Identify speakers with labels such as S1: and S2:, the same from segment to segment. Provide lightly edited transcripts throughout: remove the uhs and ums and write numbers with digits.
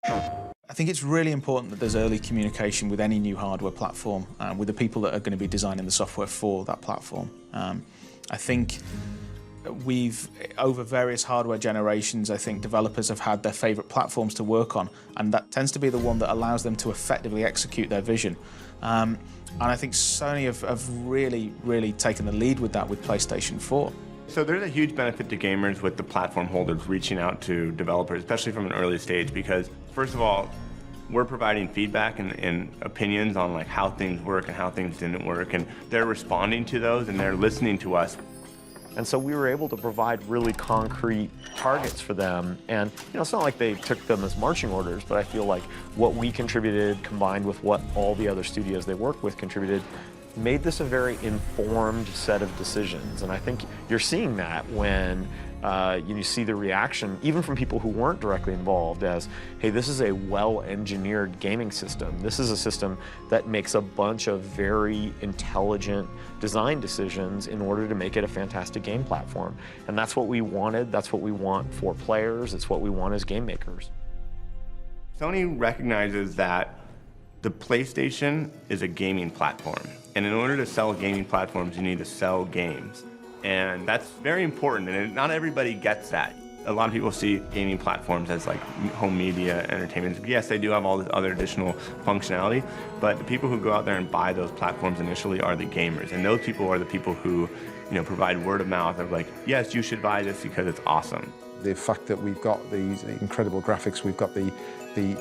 S1: I think it's really important that there's early communication with any new hardware platform, with the people that are going to be designing the software for that platform. I think over various hardware generations, I think developers have had their favourite platforms to work on, and that tends to be the one that allows them to effectively execute their vision. And I think Sony have really taken the lead with that with PlayStation 4.
S2: So there's a huge benefit to gamers with the platform holders reaching out to developers, especially from an early stage, because first of all, we're providing feedback and opinions on like how things work and how things didn't work, and they're responding to those and they're listening to us.
S3: And so we were able to provide really concrete targets for them. And it's not like they took them as marching orders, but I feel like what we contributed combined with what all the other studios they worked with contributed made this a very informed set of decisions. And I think you're seeing that when you see the reaction, even from people who weren't directly involved, as, hey, this is a well-engineered gaming system. This is a system that makes a bunch of very intelligent design decisions in order to make it a fantastic game platform. And that's what we wanted. That's what we want for players. It's what we want as game makers.
S2: Sony recognizes that the PlayStation is a gaming platform. And in order to sell gaming platforms, you need to sell games. And that's very important, and not everybody gets that. A lot of people see gaming platforms as like home media, entertainment. Yes, they do have all this other additional functionality, but the people who go out there and buy those platforms initially are the gamers. And those people are the people who, provide word of mouth of like, yes, you should buy this because it's awesome.
S4: The fact that we've got these incredible graphics, we've got the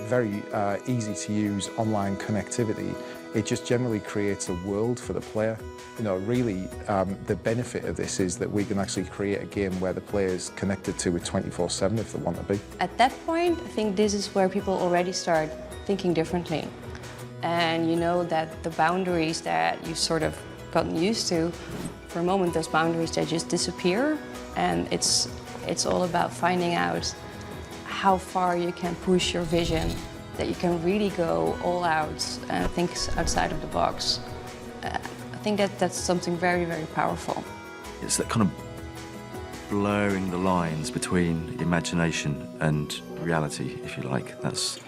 S4: very easy-to-use online connectivity, it just generally creates a world for the player. Really, the benefit of this is that we can actually create a game where the player is connected to it 24/7 if they want to be.
S5: At that point, I think this is where people already start thinking differently. And you know that the boundaries that you've sort of gotten used to, for a moment, those boundaries, they just disappear. And it's all about finding out how far you can push your vision, that you can really go all out and think outside of the box. I think that's something very, very powerful.
S6: It's that kind of blurring the lines between imagination and reality, if you like. That's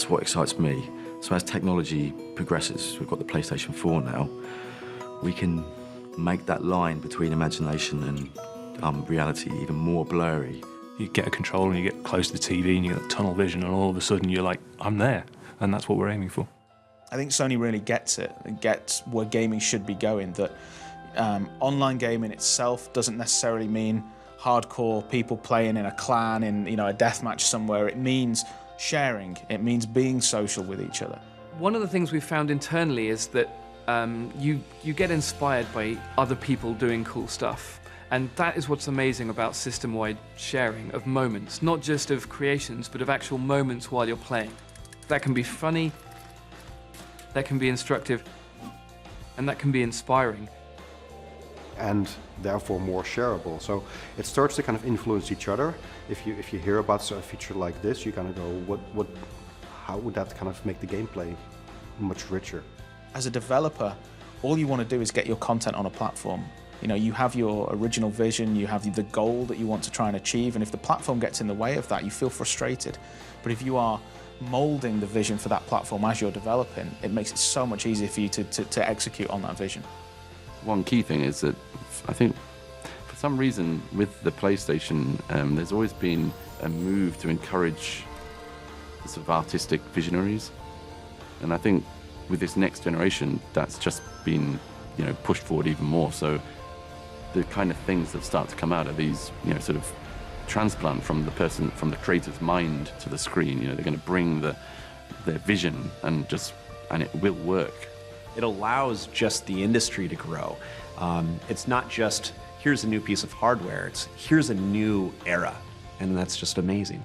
S6: what excites me. So as technology progresses, we've got the PlayStation 4 now, we can make that line between imagination and reality even more blurry.
S7: You get a controller and you get close to the TV and you get tunnel vision, and all of a sudden you're like, I'm there. And that's what we're aiming for.
S1: I think Sony really gets it and gets where gaming should be going, that online gaming itself doesn't necessarily mean hardcore people playing in a clan in a deathmatch somewhere. It means sharing. It means being social with each other.
S8: One of the things we've found internally is that you get inspired by other people doing cool stuff. And that is what's amazing about system-wide sharing of moments, not just of creations, but of actual moments while you're playing. That can be funny, that can be instructive, and that can be inspiring.
S9: And therefore more shareable. So it starts to kind of influence each other. If you hear about a feature like this, you kind of go, how would that kind of make the gameplay much richer?
S1: As a developer, all you want to do is get your content on a platform. You have your original vision, you have the goal that you want to try and achieve, and if the platform gets in the way of that, you feel frustrated. But if you are molding the vision for that platform as you're developing, it makes it so much easier for you to execute on that vision.
S10: One key thing is that I think for some reason with the PlayStation, there's always been a move to encourage the sort of artistic visionaries. And I think with this next generation, that's just been pushed forward even more. So the kind of things that start to come out of these, sort of transplant from the creator's mind to the screen. They're going to bring their vision and it will work.
S11: It allows just the industry to grow. It's not just, here's a new piece of hardware, it's here's a new era, and that's just amazing.